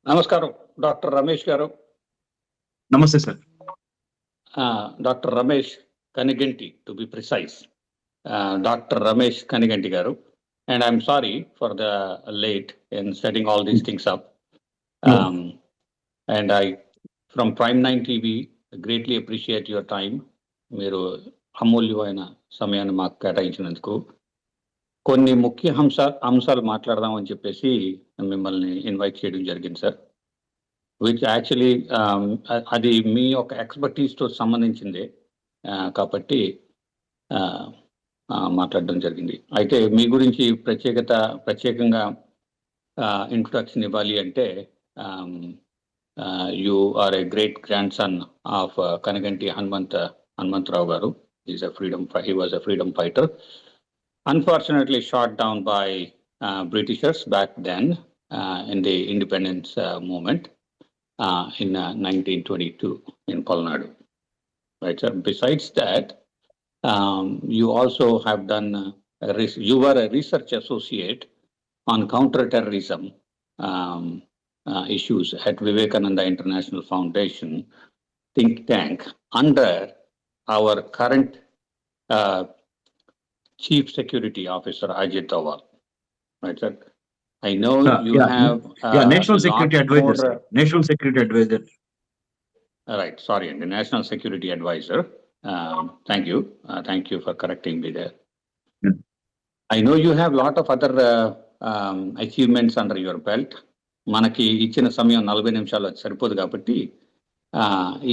నమస్కారం డాక్టర్ రమేష్ గారు. నమస్తే sir. Doctor Ramesh Kaniganti to be precise. Doctor Ramesh Kaniganti గారు. And I'm sorry for the late in setting all these things up. And I, from Prime 9 TV, greatly appreciate your time. మీరు అమూల్యమైన సమయాన్ని మాకు కేటాయించినందుకు. కొన్ని ముఖ్య అంశాలు మాట్లాడదామని చెప్పేసి మిమ్మల్ని ఇన్వైట్ చేయడం జరిగింది సార్. విచ్ యాక్చువల్లీ అది మీ యొక్క ఎక్స్పర్టీస్తో సంబంధించిందే కాబట్టి మాట్లాడడం జరిగింది. అయితే మీ గురించి ప్రత్యేకంగా ఇంట్రొడక్షన్ ఇవ్వాలి అంటే you are a great grandson of Kanaganti Hanumantharao గారు. He was a freedom fighter, unfortunately shot down by Britishers back then in the independence movement in 1922 in Palnadu. Right, sir. Besides that, you also have done, you were a research associate on counterterrorism issues at Vivekananda International Foundation think tank under our current Chief Security Officer Ajit Doval. Right, sir. I know you have National Security Advisor. National Security Advisor. Right. Sorry, the National Security Advisor. Thank you. Thank you for correcting me there. I know you have a lot of other achievements under your belt. మనకి ఇచ్చిన సమయం 40 నిమిషాలు సరిపోదు కాబట్టి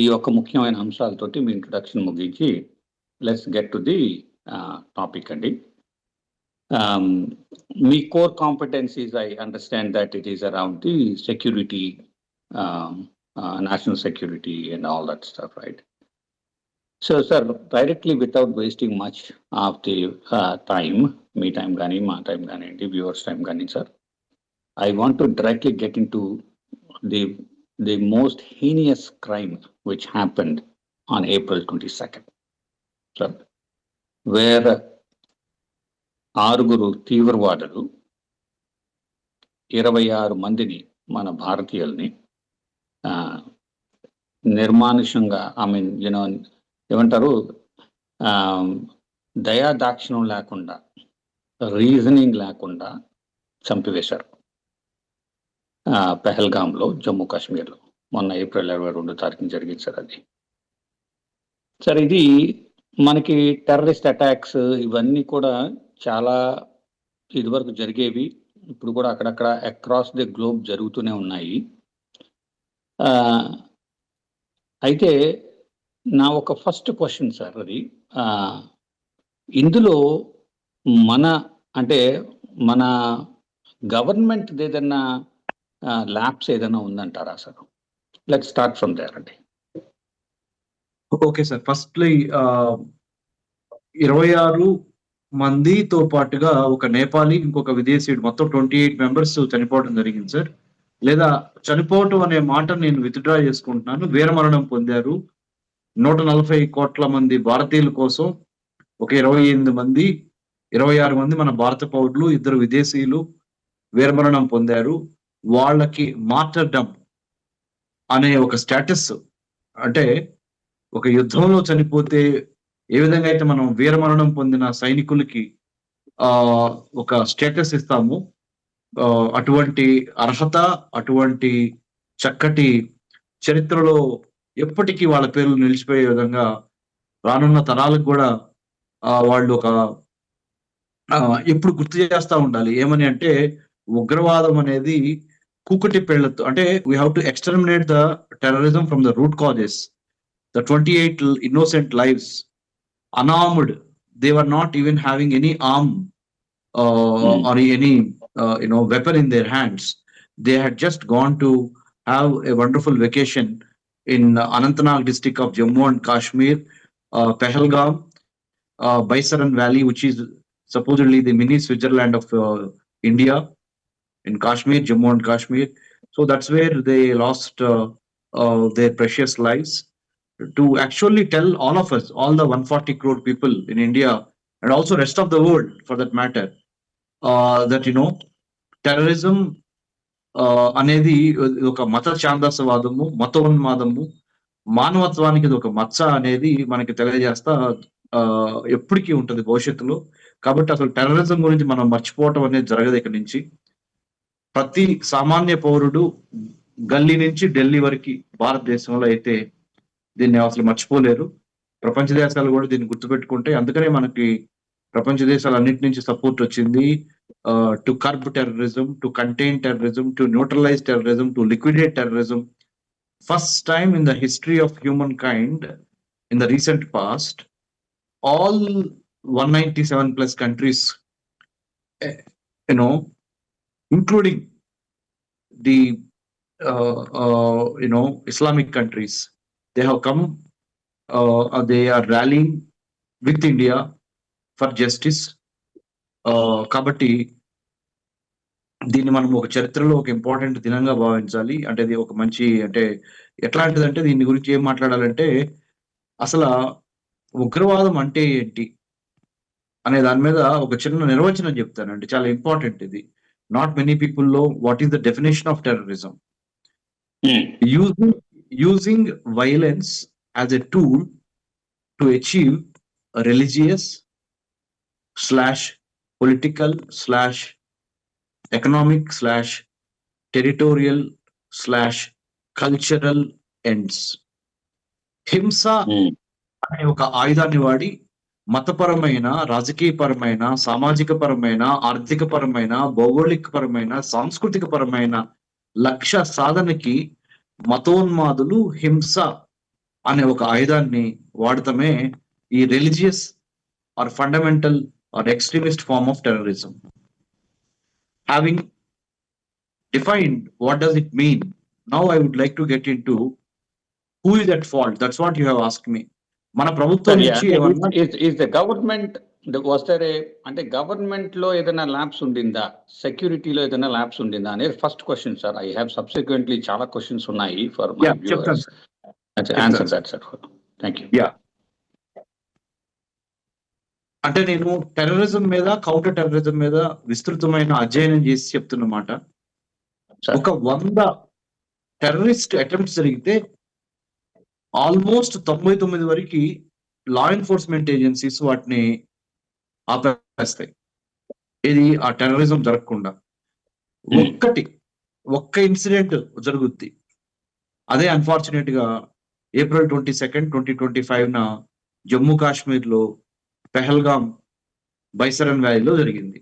ఈ యొక్క ముఖ్యమైన అంశాలతోటి మీ ఇంట్రొడక్షన్ ముగించి let's get to the topic అండి. మీ core competencies I understand that it is around the security, national security and all that stuff, right? So, sir, directly without wasting much of the time, me time gani, ma time gani, the viewers time gani, sir, I want to directly get into the most heinous crime which happened on April 22nd, sir, where ఆరుగురు తీవ్రవాదులు 26 మందిని మన భారతీయుల్ని నిర్మానుషంగా ఏమంటారు, దయాదాక్షిణ్యం లేకుండా, reasoning లేకుండా చంపివేశారు పెహల్గాంలో, జమ్మూ కాశ్మీర్లో. మొన్న April 22 తారీఖున జరిగింది సార్ అది. సార్, ఇది మనకి టెర్రరిస్ట్ అటాక్స్ ఇవన్నీ కూడా చాలా ఇదివరకు జరిగేవి, ఇప్పుడు కూడా అక్కడక్కడ అక్రాస్ ది గ్లోబ్ జరుగుతూనే ఉన్నాయి. అయితే నా ఒక ఫస్ట్ క్వశ్చన్ సార్, అది ఇందులో మన గవర్నమెంట్ ఏదైనా ల్యాబ్స్ ఏదైనా ఉందంటారా sir? Let's start from there అండి. Okay sir. ఫస్ట్లీ 26 మందితో పాటుగా ఒక నేపాలీ, ఇంకొక విదేశీయుడు, మొత్తం 28 మెంబర్స్ చనిపోవడం జరిగింది సార్. లేదా చనిపోవటం అనే మాట నేను విత్డ్రా చేసుకుంటున్నాను. వీరమరణం పొందారు. 140 కోట్ల మంది భారతీయుల కోసం ఒక 26 మంది మన భారత పౌరులు, 2 విదేశీయులు వీరమరణం పొందారు. వాళ్ళకి మార్టర్డమ్ అనే ఒక స్టేటస్, అంటే ఒక యుద్ధంలో చనిపోతే ఏ విధంగా అయితే మనం వీరమరణం పొందిన సైనికులకి ఒక స్టేటస్ ఇస్తాము, అటువంటి అర్హత, అటువంటి చక్కటి చరిత్రలో ఎప్పటికీ వాళ్ళ పేర్లు నిలిచిపోయే విధంగా రానున్న తరాలకు కూడా వాళ్ళు ఒక ఎప్పుడు గుర్తు చేస్తూ ఉండాలి. ఏమని అంటే, ఉగ్రవాదం అనేది కూకటి పేళ్లతో, అంటే we have to exterminate the terrorism from the root causes. The 28 innocent lives, unarmed, they were not even having any arm or any weapon in their hands. They had just gone to have a wonderful vacation in Anantnag district of Jammu and Kashmir, Pahalgam, Baisaran Valley, which is supposedly the mini Switzerland of India, in Kashmir, Jammu and Kashmir. So that's where they lost their precious lives. To actually tell all of us, all the 140 crore people in India and also rest of the world for that matter, that terrorism అనేది ఒక మత ఛాందసవాదము, మతోన్మాదము, మానవత్వానికి ఇది ఒక మచ్చ అనేది మనకి తెలియజేస్తా ఎప్పటికీ ఉంటది భవిష్యత్తులో. కాబట్టి అసలు టెర్రరిజం గురించి మనం మర్చిపోవటం అనేది జరగదు ఇక్కడి నుంచి. ప్రతి సామాన్య పౌరుడు గల్లీ నుంచి ఢిల్లీ వరకు భారతదేశంలో అయితే దీన్ని అసలు మర్చిపోలేరు. ప్రపంచ దేశాలు కూడా దీన్ని గుర్తుపెట్టుకుంటాయి. అందుకనే మనకి ప్రపంచ దేశాలన్నిటి నుంచి సపోర్ట్ వచ్చింది. To curb terrorism, to contain terrorism, to neutralize terrorism, to liquidate terrorism. First time in the history of humankind, in the recent past, all 197 plus countries, including the Islamic countries, they have come, they are rallying with India for justice. కాబట్టి దీన్ని మనం ఒక చరిత్రలో ఒక important దినంగా భావించాలి. అంటే ఇది ఒక మంచి, అంటే ఎట్లాంటిదంటే దీని గురించి ఏం మాట్లాడాలంటే అసలు ఉగ్రవాదం అంటే ఏంటి అనే దాని మీద ఒక చిన్న నిర్వచనం చెప్తానండి. చాలా ఇంపార్టెంట్ ఇది. నాట్ మెనీ పీపుల్ లో what is the definition of terrorism. Using violence as a tool to achieve religious / political / economic / territorial / cultural ends. హింస అనే ఒక ఆయుధాన్ని వాడి మతపరమైన, రాజకీయపరమైన, సామాజిక పరమైన, ఆర్థిక పరమైన, భౌగోళిక పరమైన, సాంస్కృతిక పరమైన లక్ష్య సాధనకి మతోన్మాదులు హింస అనే ఒక ఆయుధాన్ని వాడటమే ఈ religious or fundamental or extremist form of terrorism. Having defined what does it mean, now I would like to get into who is at fault. That's what you have asked me. మన ప్రభుత్వం నుంచి ఏమన్నా is the government, was there a, అంటే government లో ఏదైనా labs ఉండిందా, సెక్యూరిటీలో ఏదైనా labs ఉండిందా అనేది first question sir. I have subsequently చాలా క్వశ్చన్స్ ఉన్నాయి for my viewers. Answer that sir. Thank you. Yeah, అంటే నేను టెర్రరిజం మీద, కౌంటర్ టెర్రరిజం మీద విస్తృతమైన అధ్యయనం చేసి చెప్తున్నమాట. ఒక 100 టెర్రరిస్ట్ అటెంప్ట్స్ జరిగితే ఆల్మోస్ట్ 99 వరకు లా ఎన్ఫోర్స్మెంట్ ఏజెన్సీస్ వాటిని ఆపేస్తాయి. ఇది ఆ టెర్రరిజం జరగకుండా. ఒక్క ఇన్సిడెంట్ జరుగుద్ది. అదే అన్ఫార్చునేట్ గా April 22, 2025 జమ్మూ కాశ్మీర్ లో పెహల్గాం బైసరన్ వ్యాలీలో జరిగింది.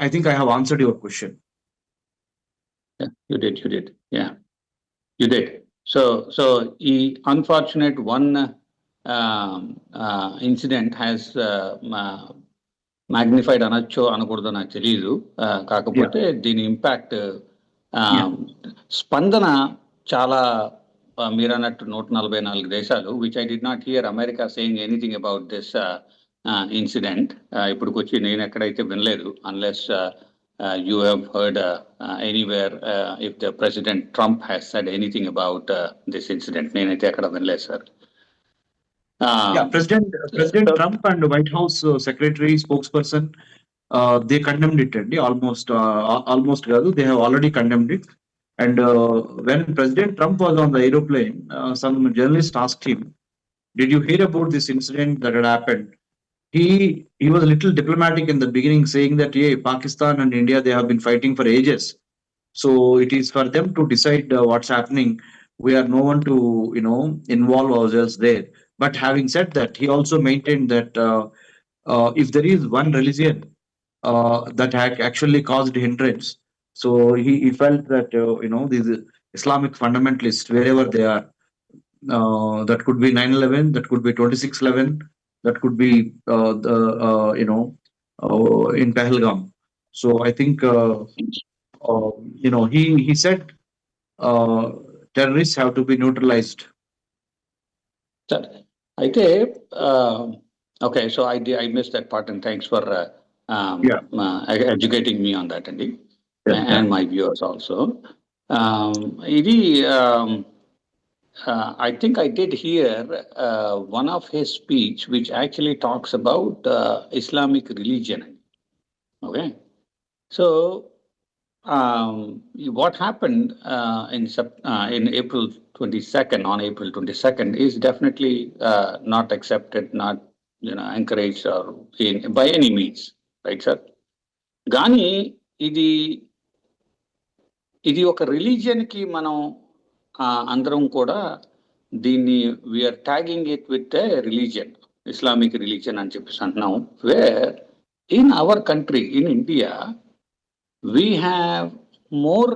I think I have answered your question. Yeah, you did. Yeah, you did. So the unfortunate one incident has magnified అనొచ్చో అనకూడదో నాకు తెలియదు. కాకపోతే దీని ఇంపాక్ట్, స్పందన చాలా మీరు అన్నట్టు 144 దేశాలు, which I did not hear America saying anything about this incident. ఇప్పటికొచ్చి నేను ఎక్కడైతే వినలేదు, unless you have heard anywhere if the President Trump has said anything about this incident. నేనైతే ఎక్కడ వినలేదు sir. President Trump and White House secretary spokesperson, they condemned it అండి. almost కాదు, they have already condemned it. And when President Trump was on the aeroplane, some journalist asked him, did you hear about this incident that had happened? He was a little diplomatic in the beginning, saying that Pakistan and India, they have been fighting for ages, so it is for them to decide what's happening. We are no one to involve ourselves there. But having said that, he also maintained that if there is one religion that actually caused hindrance, so he felt that these Islamic fundamentalists, wherever they are, that could be 9/11, that could be 26/11, that could be in Pahalgam. So I think he said terrorists have to be neutralized. అయితే okay, so I missed that part, and thanks for educating me on that, and my viewers also. ఇది I think I did hear one of his speech which actually talks about Islamic religion. Okay, so what happened in April 22nd, on April 22nd, is definitely not accepted, not encouraged or by any means, right, sir? Gani ఇది ఒక religion కి మనం అందరం కూడా దీన్ని we are tagging it with a religion, Islamic religion అని చెప్పేసి అంటున్నాం. Where in our country, in India, we have more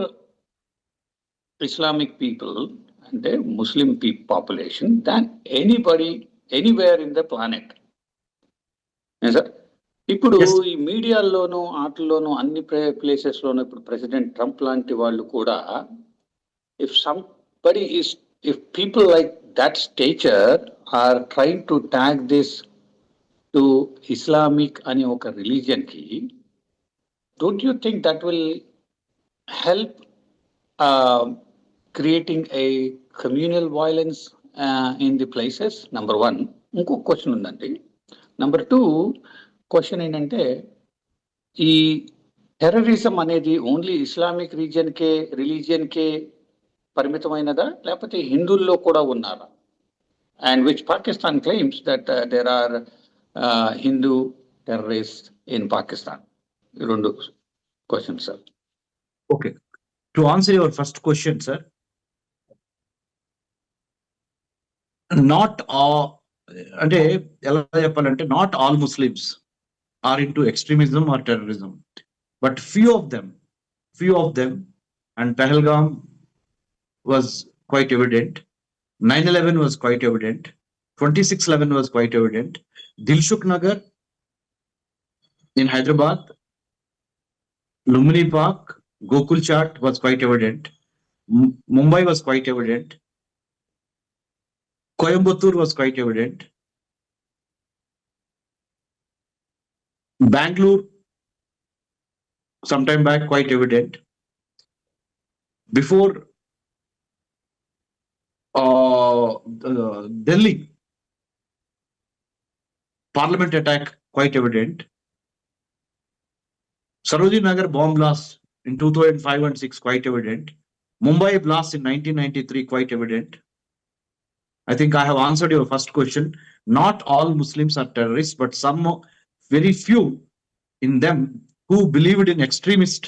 Islamic people అంటే Muslim population than anybody anywhere in the planet. Sir, ఇప్పుడు ఈ మీడియాల్లోనూ ఆటల్లోనూ అన్ని ప్లేసెస్ లోనూ ఇప్పుడు ప్రెసిడెంట్ ట్రంప్ లాంటి వాళ్ళు కూడా if people like that stature are trying to tag this to Islamic అని ఒక రిలీజియన్ కి, don't you think that will help creating a communal violence in the places? Number one. ఇంకొక question ఉందండి. Number two question ఏంటంటే, ఈ terrorism అనేది only Islamic రిలీజియన్కే పరిమితమైనదా, లేకపోతే హిందువుల్లో కూడా ఉన్నారా? And which Pakistan claims that there are Hindu terrorist in Pakistan. రెండు question sir. Okay, to answer your first question sir, not అంటే ఎలా చెప్పాలంటే, not all Muslims are into extremism or terrorism, but few of them, and Pahalgam was quite evident, 9/11 was quite evident, 26/11 was quite evident, Dilshuk Nagar in Hyderabad, Lumini Park, Gokul Chaat was quite evident, Mumbai was quite evident, Coimbatore was quite evident, Bangalore sometime back quite evident. Before Delhi Parliament attack quite evident. Sarojini Nagar bomb blast in 2005 and 6 quite evident. Mumbai blast in 1993 quite evident. I think I have answered your first question. Not all Muslims are terrorists, but some very few in them who believed in extremist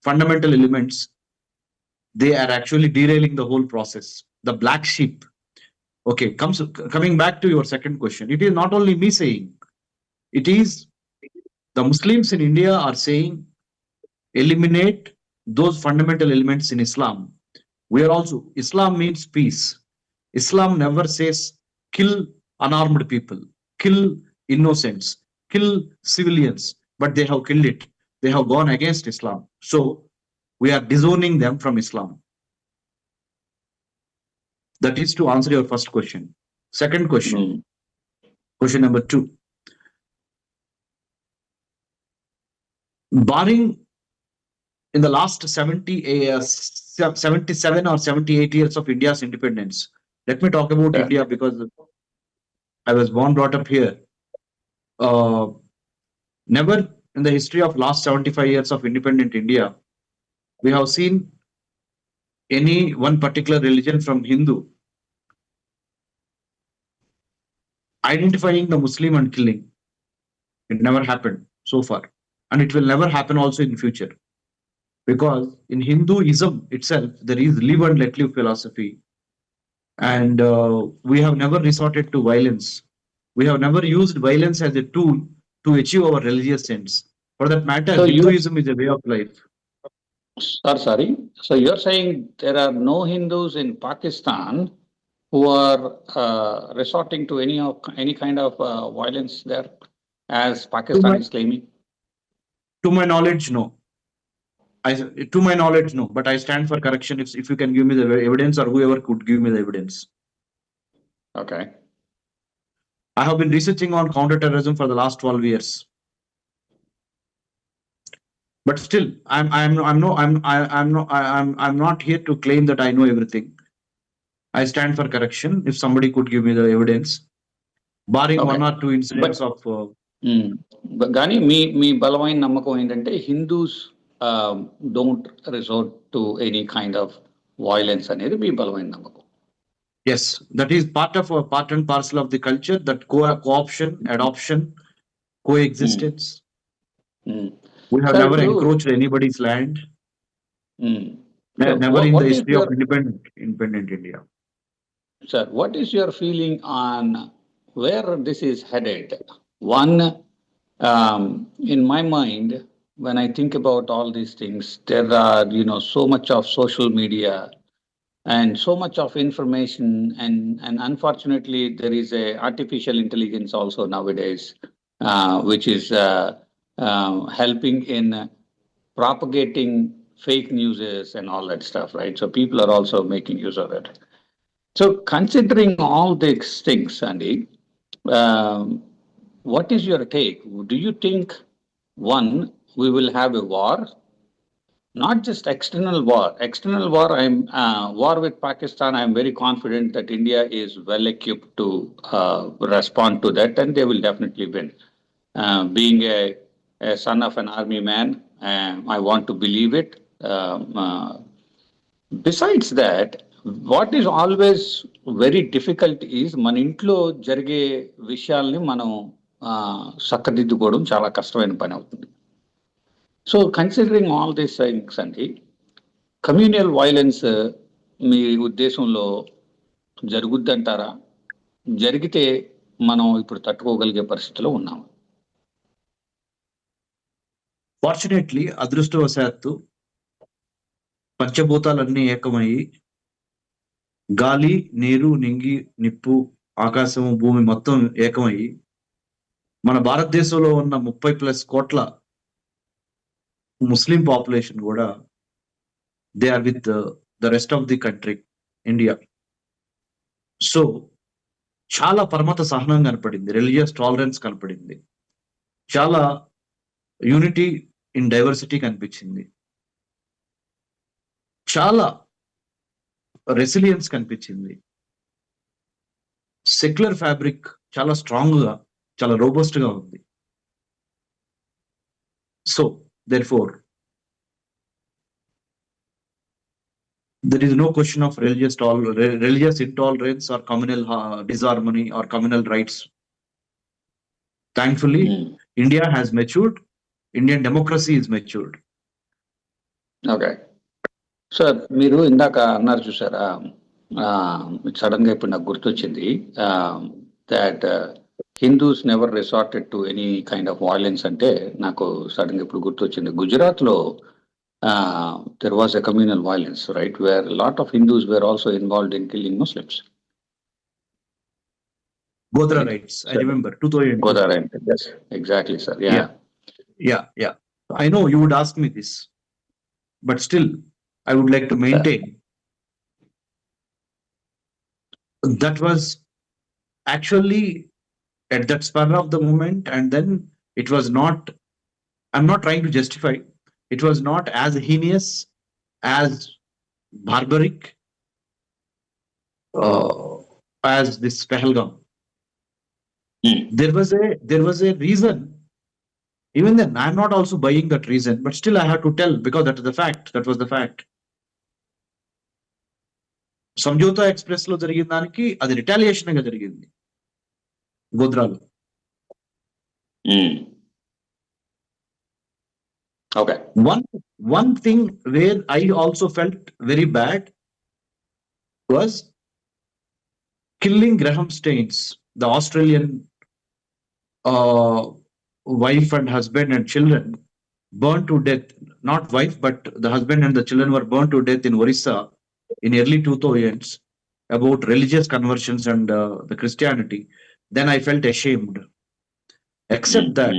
fundamental elements, they are actually derailing the whole process. The black sheep. Okay, coming back to your second question, it is not only me saying, it is the Muslims in India are saying, eliminate those fundamental elements in Islam. We are also, Islam means peace. Islam never says kill unarmed people, kill innocents, kill civilians, but they have killed it. They have gone against Islam. So we are disowning them from Islam. That is to answer your first question. Second question, question number 2. Barring in the last 77 or 78 years of India's independence, let me talk about India because I was born, brought up here. Never in the history of last 75 years of independent India, we have seen any one particular religion from Hindu identifying the Muslim and killing. It never happened so far, and it will never happen also in future, because in Hinduism itself there is live and let live philosophy, and we have never resorted to violence. We have never used violence as a tool to achieve our religious ends. For that matter, so Hinduism is a way of life. Sorry. So you're saying there are no Hindus in Pakistan who are resorting to any kind of violence there, as Pakistan is claiming? To my knowledge, no. To my knowledge, no. But I stand for correction if you can give me the evidence, or whoever could give me the evidence. Okay. I have been researching on counterterrorism for the last 12 years. But still, I'm not here to claim that I know everything. I stand for correction if somebody could give me the evidence, barring one or two incidents of. కానీ మీ బలమైన నమ్మకం ఏంటంటే Hindus don't resort to any kind of violence అనేది మీ బలమైన నమ్మకం. Yes, that is part and parcel of the culture, that co-option, adoption, coexistence. We have Sir, never ఇప్పుడు encroached anybody's land. So Never in what the is history your, of independent India. sir, what is your feeling on where this is headed? One, in my mind, when I think about all these things, there are, so much of social media and so much of information, and unfortunately, there is a artificial intelligence also nowadays, which is helping in propagating fake news and all that stuff, right? So people are also making use of it. So considering all these things, Andy, what is your take? Do you think, one, we will have a war? Not just external war. External war, war with Pakistan, I'm very confident that India is well equipped to respond to that, and they will definitely win. Being a son of an army man, I want to believe it. Besides that, what is always very difficult is మన ఇంట్లో జరిగే విషయాల్ని మనం చక్కదిద్దుకోవడం చాలా కష్టమైన పని అవుతుంది. So considering all these things అండి, కమ్యూనల్ వైలెన్స్ మీ ఉద్దేశంలో జరుగుద్దంటారా? జరిగితే మనం ఇప్పుడు తట్టుకోగలిగే పరిస్థితిలో ఉన్నాము? ఫార్చునేట్లీ, అదృష్టవశాత్తు పంచభూతాలన్నీ ఏకమయ్యి గాలి, నీరు, నింగి, నిప్పు, ఆకాశము, భూమి మొత్తం ఏకమయ్యి మన భారతదేశంలో ఉన్న 30+ కోట్ల ముస్లిం పాపులేషన్ కూడా they are with the rest of the country India. So చాలా పరమత సహనం కనపడింది, రిలీజియస్ టాలరెన్స్ కనపడింది, చాలా యూనిటీ ఇన్ డైవర్సిటీ కనిపించింది, చాలా రెసిలియన్స్ కనిపించింది. సెక్యులర్ ఫ్యాబ్రిక్ చాలా స్ట్రాంగ్ గా, చాలా రోబస్ట్ గా ఉంది. So therefore there is no question of religious intolerance or communal disharmony or communal rights. Thankfully, India has matured. Indian democracy is matured. Okay. Sir, మీరు ఇందాక అన్నారు చూసారా, సడన్ గా ఇప్పుడు నాకు గుర్తొచ్చింది, that Hindus never resorted to any kind of violence అంటే నాకు సడన్ గా ఇప్పుడు గుర్తొచ్చింది. గుజరాత్ లో there was a communal violence, right, where lot of Hindus were also involved in killing Muslims. Godhra riots, I remember 2000. Godhra riots, yes, exactly, sir. Yeah. I know you would ask me this, but still I would like to maintain that was actually at that spur of the moment, and then it was not, I'm not trying to justify, it was not as heinous, as barbaric as this Pahalgam. There was a reason. Even then, I'm not also buying that reason, but still I have to tell, because that was the fact. Samjhauta express లో జరిగిన దానికి అది retaliation గా జరిగింది గోధ్రాలో. Okay. One thing where I also felt very bad was killing Graham Staines, the Australian wife and husband and children burned to death. Not wife, but the husband and the children were burned to death in Orissa in early 2000s about religious conversions and the Christianity. Then I felt ashamed. Except that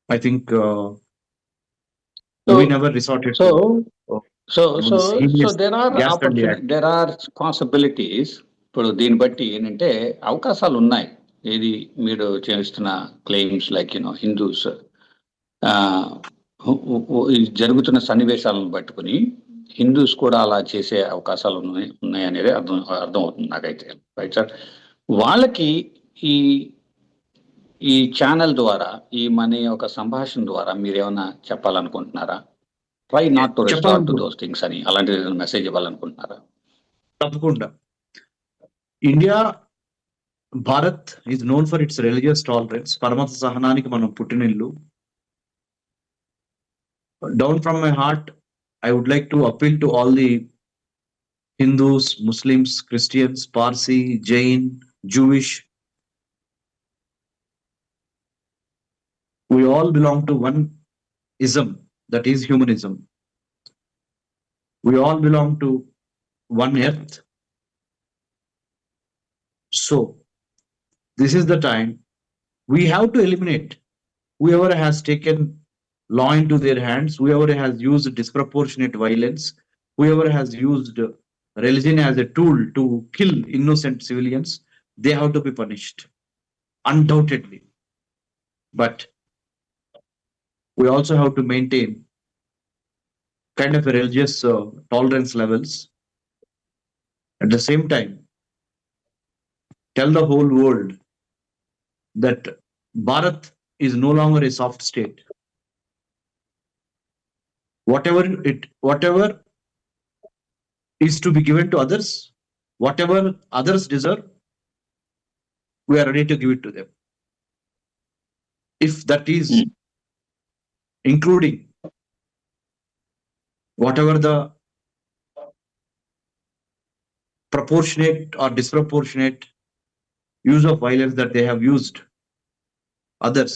I think we never resorted to. So there are possibilities. ఇప్పుడు దీన్ని బట్టి ఏంటంటే అవకాశాలు ఉన్నాయి. ఏది మీరు చేస్తున్న claims like Hindus జరుగుతున్న సన్నివేశాలను పట్టుకుని హిందూస్ కూడా అలా చేసే అవకాశాలు ఉన్నాయి అనేది అర్థం అవుతుంది నాకైతే, రైట్ సార్. వాళ్ళకి ఈ ఈ ఛానల్ ద్వారా మన యొక్క సంభాషణ ద్వారా మీరేమన్నా చెప్పాలనుకుంటున్నారా? Try not to resort to those things అని అలాంటి మెసేజ్ ఇవ్వాలనుకుంటున్నారా? తప్పకుండా. India, Bharat is known for its religious tolerance. పరమత సహనానికి మనం పుట్టినిల్లు. Down from my heart, I would like to appeal to all the Hindus, Muslims, Christians, Parsi, Jain, Jewish. We all belong to one ism, that is humanism. We all belong to one earth. So, this is the time we have to eliminate whoever has taken law into their hands, whoever has used disproportionate violence, whoever has used religion as a tool to kill innocent civilians. They have to be punished, undoubtedly. But we also have to maintain kind of a religious tolerance levels. At the same time, tell the whole world that Bharat is no longer a soft state. Whatever is to be given to others, whatever others deserve, we are ready to give it to them. If that is including whatever the proportionate or disproportionate use of violence that they have used others,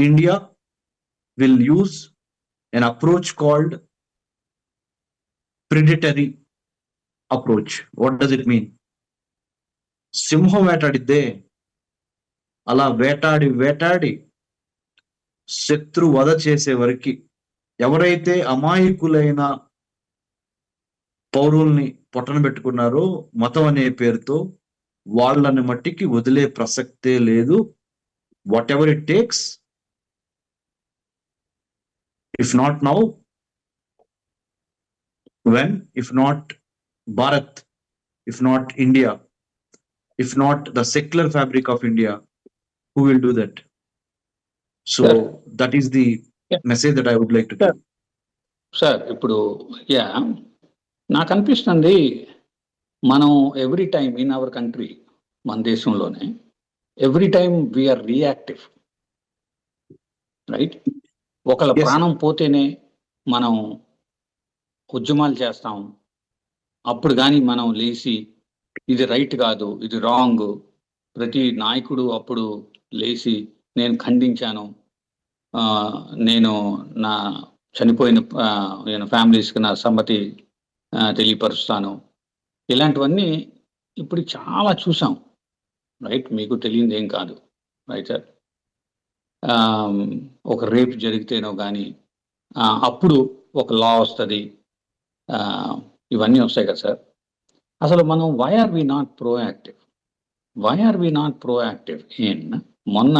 India will use an approach called predatory approach. What does it mean? సింహం వేటాడిద్దే అలా వేటాడి శత్రు వధ చేసే వరకు ఎవరైతే అమాయకులైన పౌరుల్ని పొట్టన పెట్టుకున్నారో మతం అనే పేరుతో వాళ్ళని మట్టికి వదిలే ప్రసక్తే లేదు. What ever it takes, if not now, when? If not Bharat, if not India, if not the secular fabric of India, who will do that? So that is the message that I would like to give. Sir, ఇప్పుడు నాకు అనిపిస్తుంది మనం every time in our country, మన దేశంలోనే every time we are reactive, right? ఒకళ్ళ ప్రాణం పోతేనే మనం ఉద్యమాలు చేస్తాం. అప్పుడు కానీ మనం లేచి ఇది రైట్ కాదు, ఇది రాంగ్, ప్రతి నాయకుడు అప్పుడు లేచి నేను ఖండించాను, నేను నా చనిపోయిన నేను ఫ్యామిలీస్కి నా సమ్మతి తెలియపరుస్తాను, ఇలాంటివన్నీ ఇప్పుడు చాలా చూసాం, రైట్? మీకు తెలియదు ఏం కాదు, రైట్ సార్? ఒక రేప్ జరిగితేనో కానీ అప్పుడు ఒక లా వస్తుంది, ఇవన్నీ వస్తాయి కదా సార్. అసలు మనం why are we not proactive in మొన్న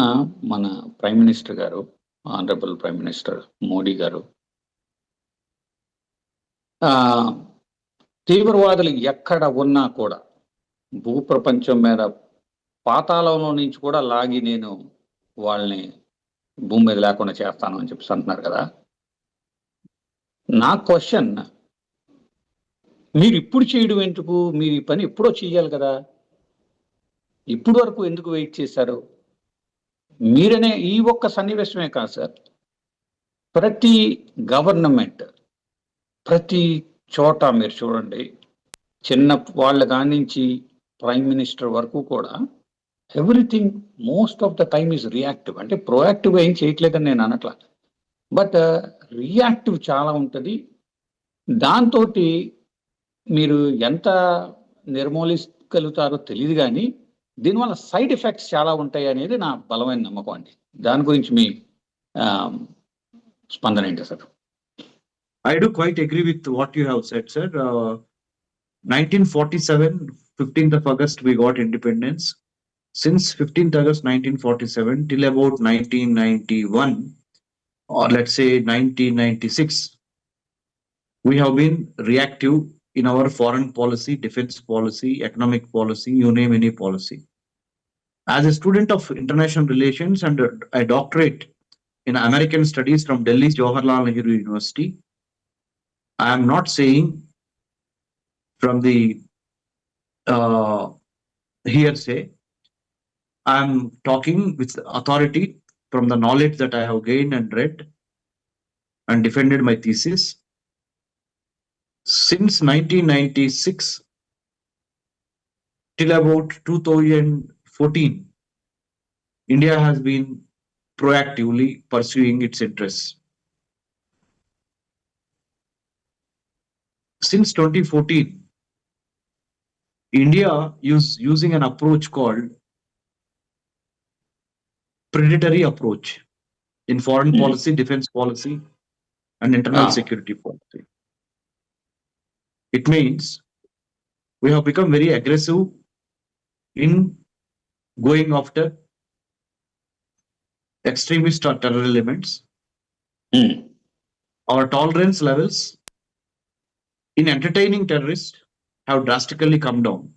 మన ప్రైమ్ మినిస్టర్ గారు, ఆనరబుల్ ప్రైమ్ మినిస్టర్ మోడీ గారు, తీవ్రవాదులు ఎక్కడ ఉన్నా కూడా భూప్రపంచం మీద పాతాళంలో నుంచి కూడా లాగి నేను వాళ్ళని భూమి మీద లేకుండా చేస్తాను అని చెప్పి అంటున్నారు కదా. నా క్వశ్చన్, మీరు ఇప్పుడు చేయడం ఎందుకు? మీరు ఈ పని ఎప్పుడో చెయ్యాలి కదా, ఇప్పుడు వరకు ఎందుకు వెయిట్ చేశారు? మీరనే ఈ ఒక్క సన్నివేశమే కాదు సార్, ప్రతి గవర్నమెంట్ ప్రతి చోట మీరు చూడండి, చిన్న వాళ్ళ కాడి నుంచి ప్రైమ్ మినిస్టర్ వరకు కూడా everything most of the time is reactive. అంటే ప్రోయాక్టివ్గా ఏం చేయట్లేదని నేను అనట్లా, బట్ రియాక్టివ్ చాలా ఉంటుంది. దాంతో మీరు ఎంత నిర్మూలించగలుగుతారో తెలియదు, కానీ దీనివల్ల సైడ్ ఎఫెక్ట్స్ చాలా ఉంటాయి అనేది నా బలమైన నమ్మకం అండి. దాని గురించి మీ స్పందన ఏంటి sir? I do quite agree with what you have said, sir. 1947, 15th of August, we got independence. Since 15th August 1947 till about 1991, or let's say 1996, we have been reactive in our foreign policy, defense policy, economic policy, you name any policy. As a student of international relations and a doctorate in American studies from Delhi's Jawaharlal Nehru University, I am not saying from the uh, hearsay. I am talking with authority from the knowledge that I have gained and read and defended my thesis. Since 1996 till about 2014, India has been proactively pursuing its interests. Since 2014, India is using an approach called predatory approach in foreign policy, defense policy, and internal security policy. It means we have become very aggressive in going after extremist or terror elements. Our tolerance levels in entertaining terrorists have drastically come down.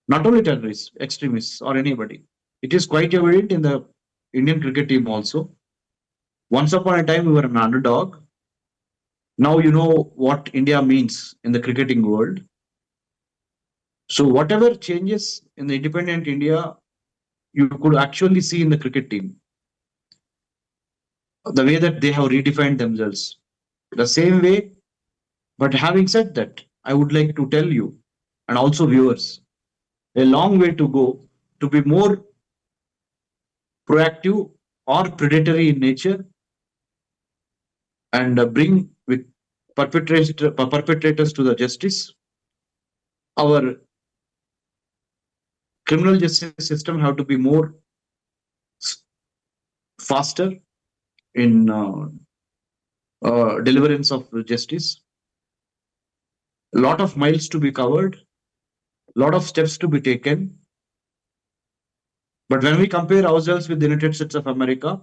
Not only terrorists, extremists, or anybody. It is quite evident in the Indian cricket team also. Once upon a time, we were an underdog. Now you know what India means in the cricketing world. So whatever changes in the independent India, you could actually see in the cricket team. The way that they have redefined themselves. The same way, but having said that, I would like to tell you, and also viewers, a long way to go to be more proactive or predatory in nature and bring with perpetrators to the justice. Our criminal justice system have to be more faster in deliverance of justice. A lot of miles to be covered, a lot of steps to be taken. But when we compare ourselves with the United States of America,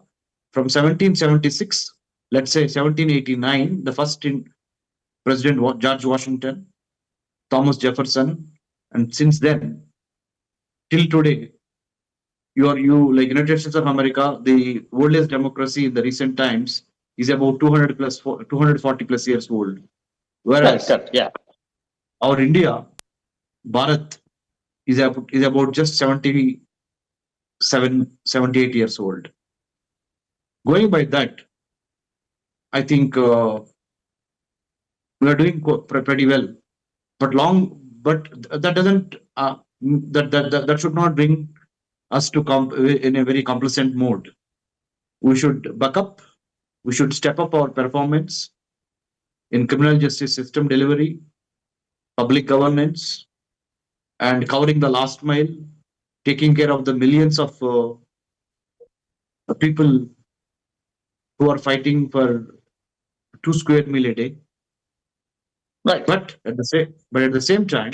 from 1776, let's say 1789, the first President George Washington, Thomas Jefferson, and since then till today, you like United States of America, the oldest democracy in the recent times is about 240 plus years old. Whereas our India, Bharat, is about just 78 years old. Going by that, I think we are doing pretty well. But that doesn't that should not bring us to come in a very complacent mode. We should buck up. We should step up our performance in criminal justice system delivery, public governance, and covering the last mile, taking care of the millions of people who are fighting for 2 square meal a day. Right. But at the same time,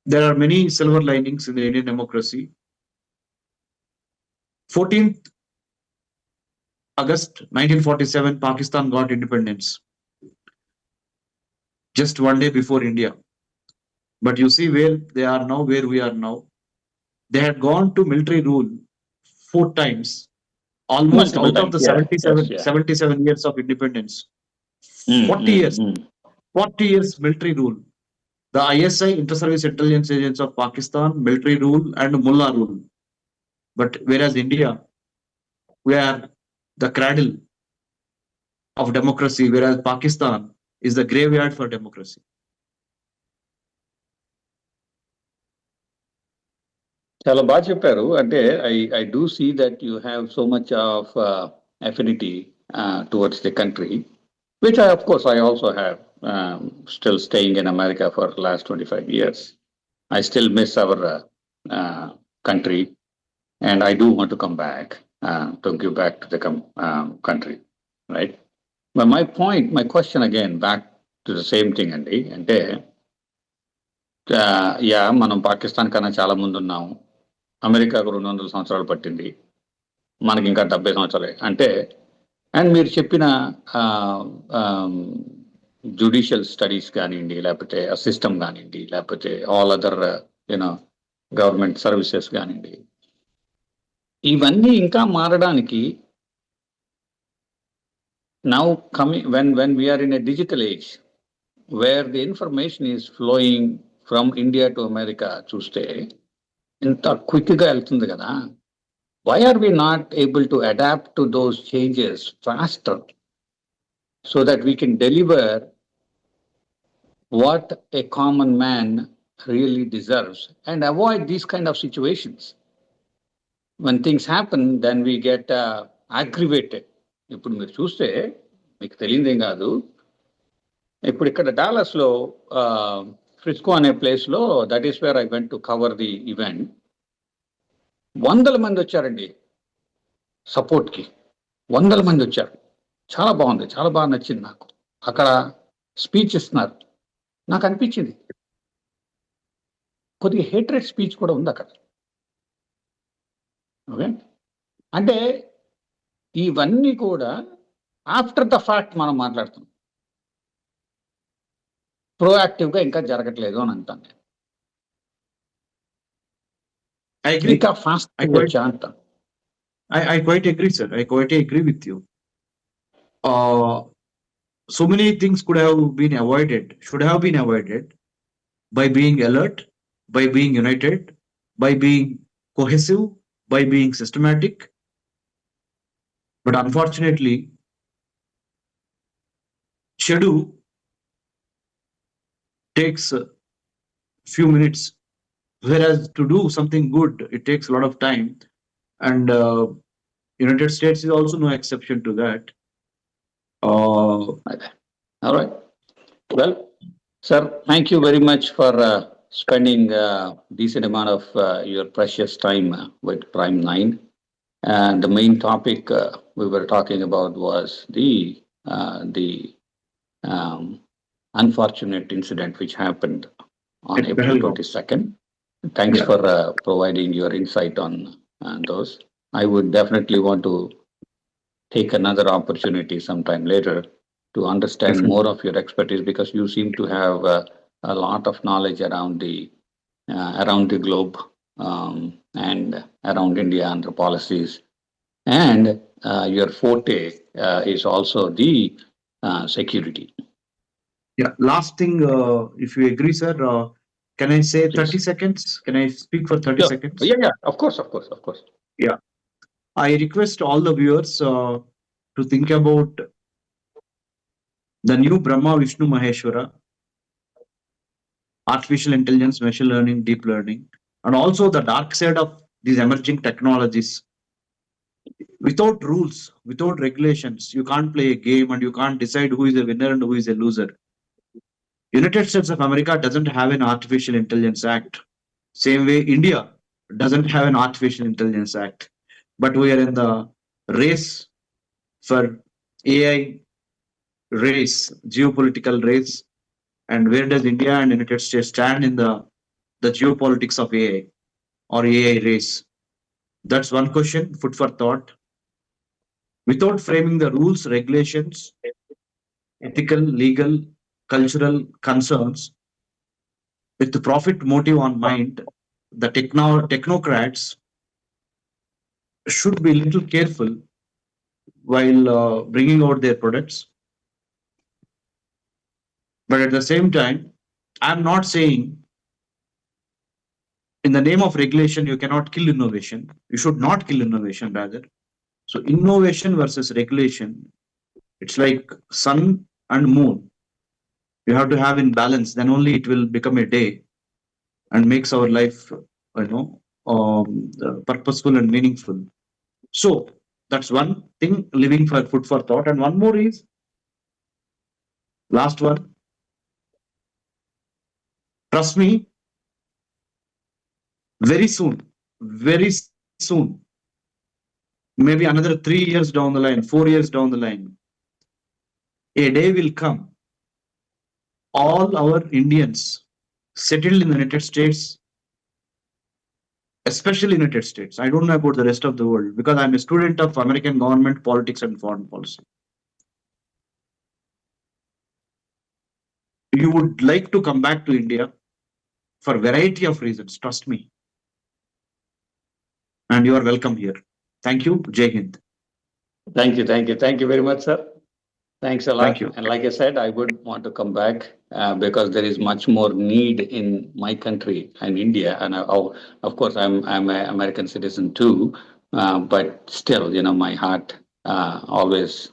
there are many silver linings in the Indian democracy. 14th August 1947, Pakistan got independence. Just one day before India. But you see where they are now, where we are now. They had gone to military rule 4 times, almost out of the 77 years of independence. 40 years military rule. The ISI, Inter-Service Intelligence Agents of Pakistan, military rule and mullah rule. But whereas India, we are the cradle of democracy, whereas Pakistan is the graveyard for democracy. చాలా బాగా చెప్పారు. అంటే I do see that you have so much of affinity towards the country, which of course I also have. Still staying in America for the last 25 years. I still miss our country, and I do want to come back to give back to the country, right? But my question again, back to the same thing, Andy, అంటే మనం పాకిస్తాన్ కన్నా చాలా ముందు ఉన్నాము. అమెరికాకు 200 సంవత్సరాలు పట్టింది, మనకి ఇంకా 70 సంవత్సరాలే. అంటే అండ్ మీరు చెప్పిన జ్యుడిషియల్ స్టడీస్ కానివ్వండి, లేకపోతే సిస్టమ్ కానివ్వండి, లేకపోతే ఆల్ అదర్ గవర్నమెంట్ సర్వీసెస్ కానివ్వండి. ఇవన్నీ ఇంకా మారడానికి now coming when we are in a digital age where the information is flowing from India to America చూస్తే ఇంత క్విక్గా వెళ్తుంది కదా. Why are we not able to adapt to those changes faster so that we can deliver what a common man really deserves and avoid these kind of situations? When things happen, then we get aggravated. ఇప్పుడు మీరు చూస్తే మీకు తెలియదేం కాదు, ఇప్పుడు ఇక్కడ డాలస్లో Frisco అనే ప్లేస్లో, that is where I went to cover the event. 100 మంది వచ్చారండి సపోర్ట్కి. 100 మంది వచ్చారు. చాలా బాగుంది, చాలా బాగా నచ్చింది నాకు. అక్కడ స్పీచ్ ఇస్తున్నారు. నాకు అనిపించింది కొద్దిగా హేట్రెడ్ స్పీచ్ కూడా ఉంది అక్కడ. ఓకే, అంటే ఇవన్నీ కూడా ఆఫ్టర్ ద ఫ్యాక్ట్ మనం మాట్లాడుతున్నాం. ప్రోయాక్టివ్గా ఇంకా జరగట్లేదు అని అంటాను. ఇంకా ఫాస్ట్ వచ్చా అంటాను. I quite agree, sir. I quite agree with you. So many things could have been avoided, should have been avoided by being alert, by being united, by being cohesive, by being systematic. But unfortunately, schedule takes a few minutes, whereas to do something good, it takes a lot of time. And United States is also no exception to that. All right. Well, sir, thank you very much for spending a decent amount of your precious time with Prime 9. And the main topic we were talking about was the unfortunate incident which happened on At April Pahalgam. 22nd. Thanks Yeah. for providing your insight on those. I would definitely want to take another opportunity sometime later to understand Definitely. more of your expertise, because you seem to have a lot of knowledge around the globe and around India and the policies. And your forte is also the security. Yeah. Last thing, if you agree, sir, can I say Please. 30 seconds? Can I speak for 30 Sure. seconds? Yeah, of course. I request all the viewers to think about the new Brahma Vishnu Maheshwara, artificial intelligence, machine learning, deep learning, and also the dark side of these emerging technologies. Without rules, without regulations, you can't play a game and you can't decide who is a winner and who is a loser. United States of America doesn't have an artificial intelligence act. Same way India doesn't have an artificial intelligence act. But we are in the race for AI race, geopolitical race. And where does India and United States stand in the geopolitics of AI or AI race? That's one question, food for thought. Without framing the rules, regulations, ethical, legal, cultural concerns, with the profit motive on mind, the technocrats should be a little careful while bringing out their products. But at the same time, I'm not saying in the name of regulation, you cannot kill innovation. You should not kill innovation, rather. So innovation versus regulation, it's like sun and moon. You have to have in balance, then only it will become a day and makes our life, purposeful and meaningful. So that's one thing, living for food for thought. And one more is, last one, trust me, very soon, maybe another 3 years down the line, 4 years down the line, a day will come, all our Indians settled in the United States, especially United States. I don't know about the rest of the world because I'm a student of American government, politics and foreign policy. You would like to come back to India for variety of reasons. Trust me. And you are welcome here. Thank you. Jai Hind. Thank you very much, sir. Thanks a lot. Thank you. And like I said, I would want to come back because there is much more need in my country and India. And of course, I'm an American citizen too, but still, you know, my heart always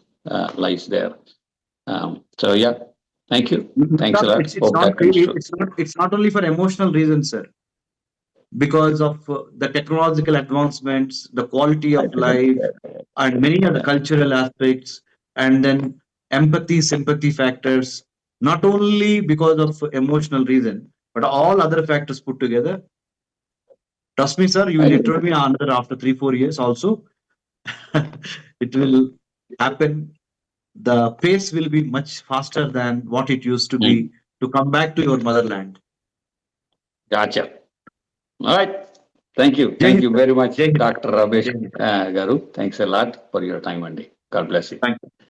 lies there. So yeah, thank you. Thanks a lot. Hope that comes true. It's not only for emotional reasons, sir. Because of the technological advancements, the quality of life, and many other cultural aspects, and then empathy, sympathy factors, not only because of emotional reason, but all other factors put together. Trust me, sir, you will interview me after 3-4 years also. It will happen. The pace will be much faster than what it used to be to come back to your motherland. Gotcha. All right. Thank you. Thank you very much, Dr. Ramesh Garu. Thanks a lot for your time, Andy. God bless you. Thank you.